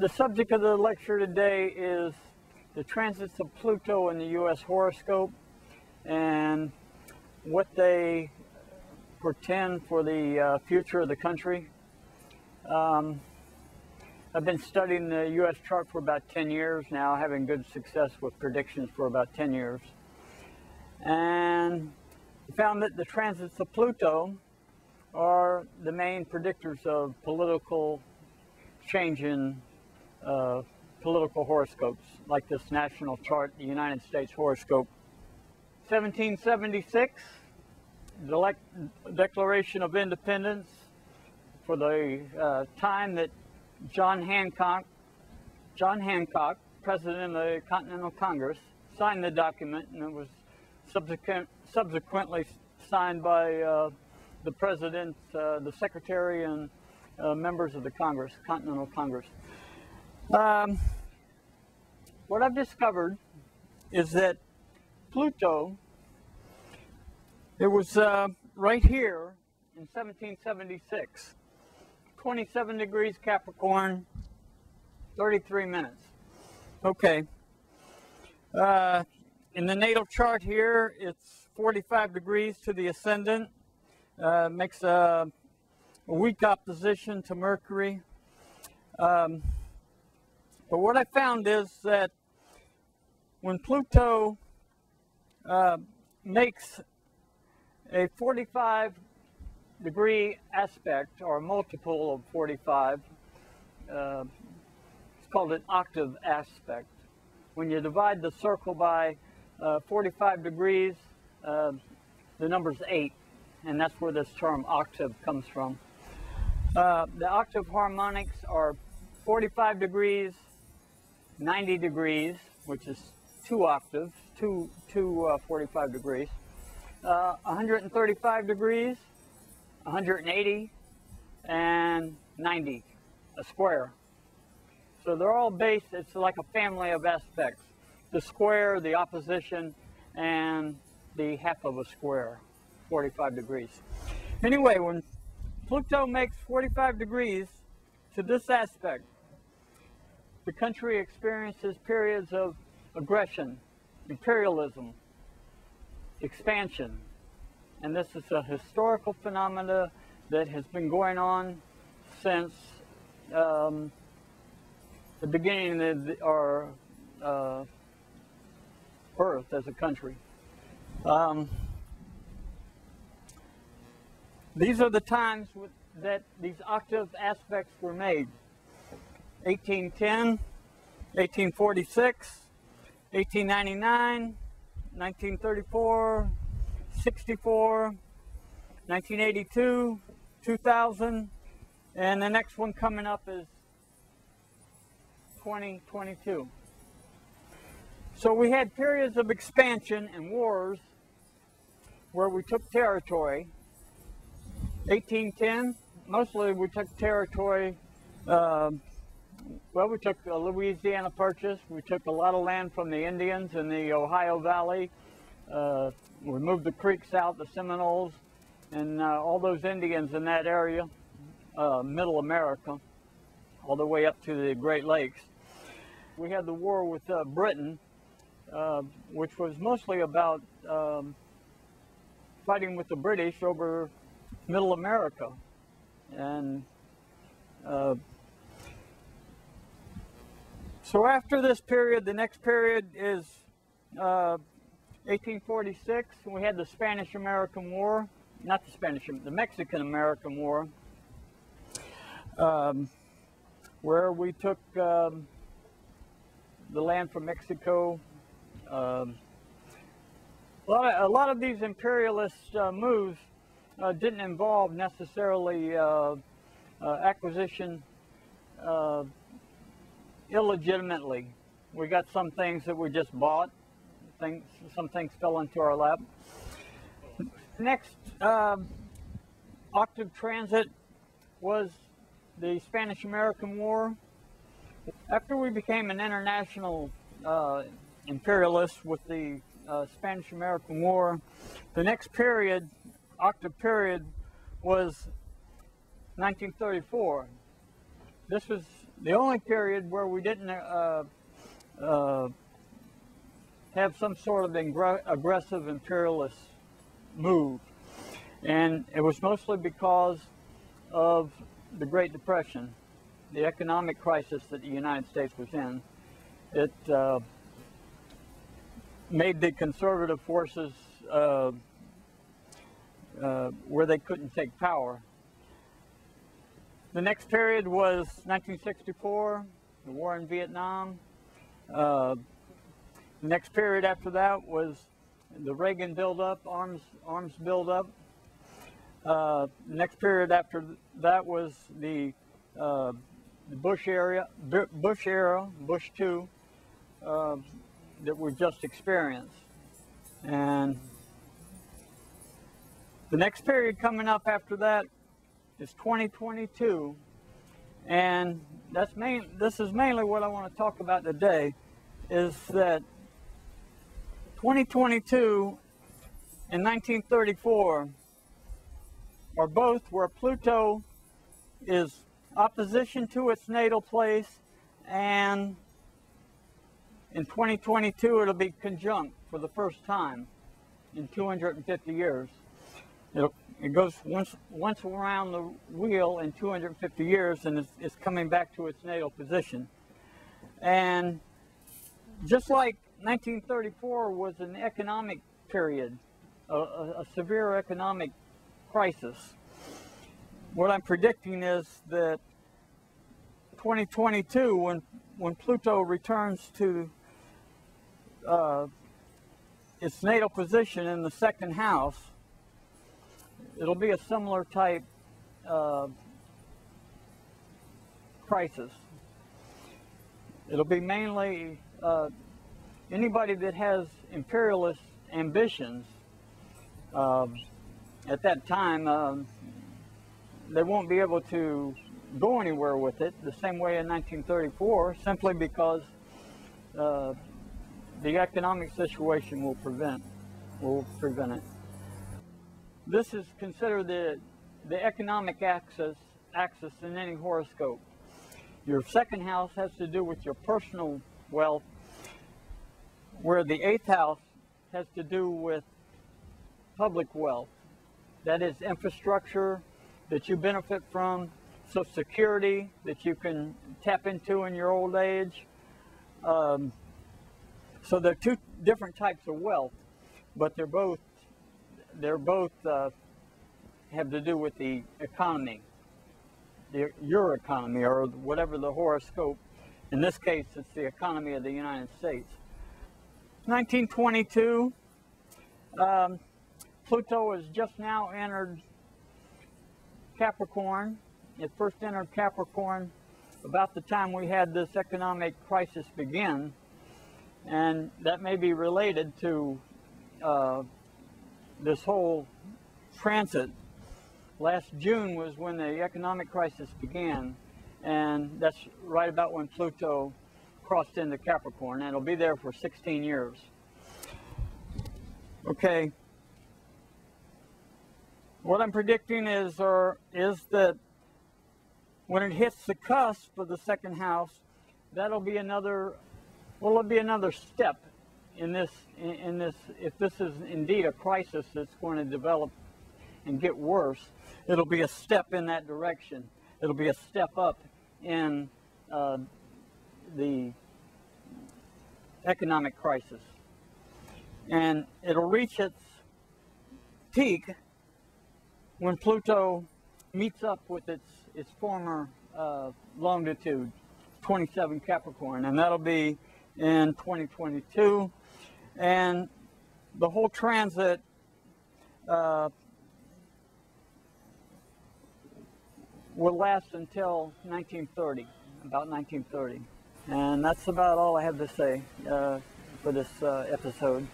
The subject of the lecture today is the transits of Pluto in the U.S. horoscope and what they portend for the future of the country. I've been studying the U.S. chart for about 10 years now, having good success with predictions for about 10 years. And I found that the transits of Pluto are the main predictors of political change in political horoscopes, like this national chart, the United States horoscope. 1776, the Declaration of Independence, for the time that John Hancock, President of the Continental Congress, signed the document, and it was subsequently signed by the President, the Secretary, and members of the Congress, Continental Congress. What I've discovered is that Pluto, it was right here in 1776, 27 degrees Capricorn, 33 minutes. Okay. In the natal chart here, it's 45 degrees to the ascendant. Makes a weak opposition to Mercury. But what I found is that when Pluto makes a 45-degree aspect, or a multiple of 45, it's called an octave aspect. When you divide the circle by 45 degrees, the number's 8, and that's where this term octave comes from. The octave harmonics are 45 degrees, 90 degrees, which is 2 octaves, two 45 degrees, 135 degrees, 180, and 90, a square. So they're all based, it's like a family of aspects. The square, the opposition, and the half of a square, 45 degrees. Anyway, when Pluto makes 45 degrees to this aspect, the country experiences periods of aggression, imperialism, expansion. And this is a historical phenomena that has been going on since the beginning of our birth as a country. These are the times that these octave aspects were made. 1810, 1846, 1899, 1934, 64, 1982, 2000, and the next one coming up is 2022. So we had periods of expansion and wars where we took territory. 1810, mostly we took territory. Well, we took Louisiana Purchase. We took a lot of land from the Indians in the Ohio Valley. We moved the creeks out, the Seminoles, and all those Indians in that area, Middle America, all the way up to the Great Lakes. We had the war with Britain, which was mostly about fighting with the British over Middle America. And so after this period, the next period is 1846, and we had the Spanish-American War, not the Spanish, the Mexican-American War, where we took the land from Mexico. A lot of these imperialist moves didn't involve necessarily acquisition illegitimately. We got some things that we just bought. Some things fell into our lap. Next octave transit was the Spanish-American War. After we became an international imperialist with the Spanish-American War, the next period, octave period, was 1934. This was the only period where we didn't have some sort of aggressive imperialist move. And it was mostly because of the Great Depression, the economic crisis that the United States was in. It made the conservative forces where they couldn't take power. The next period was 1964, the war in Vietnam. The next period after that was the Reagan buildup, arms buildup. The next period after that was the Bush era, Bush 2, that we just experienced. And the next period coming up after that is 2022, and this is mainly what I want to talk about today, is that 2022 and 1934 are both where Pluto is opposition to its natal place, and in 2022 it'll be conjunct for the first time in 250 years. It goes once around the wheel in 250 years, and it's coming back to its natal position. And just like 1934 was an economic period, a severe economic crisis, what I'm predicting is that 2022, when Pluto returns to its natal position in the second house, it'll be a similar type crisis. It'll be mainly anybody that has imperialist ambitions. At that time, they won't be able to go anywhere with it the same way in 1934, simply because the economic situation will prevent it. This is considered the economic axis in any horoscope. Your second house has to do with your personal wealth, where the 8th house has to do with public wealth. That is infrastructure that you benefit from, Social Security that you can tap into in your old age. So they're two different types of wealth, but they're both have to do with the economy, your economy, or whatever the horoscope. In this case, it's the economy of the United States. 1922, Pluto has just now entered Capricorn. It first entered Capricorn about the time we had this economic crisis begin, and that may be related to this whole transit. Last June was when the economic crisis began, and that's right about when Pluto crossed into Capricorn, and it'll be there for 16 years. Okay. What I'm predicting is that when it hits the cusp of the second house, that'll be another step in this, if this is indeed a crisis that's going to develop and get worse, it'll be a step in that direction. It'll be a step up in the economic crisis. And it'll reach its peak when Pluto meets up with its former longitude, 27 Capricorn, and that'll be in 2022. And the whole transit will last until 1930, about 1930. And that's about all I have to say for this episode.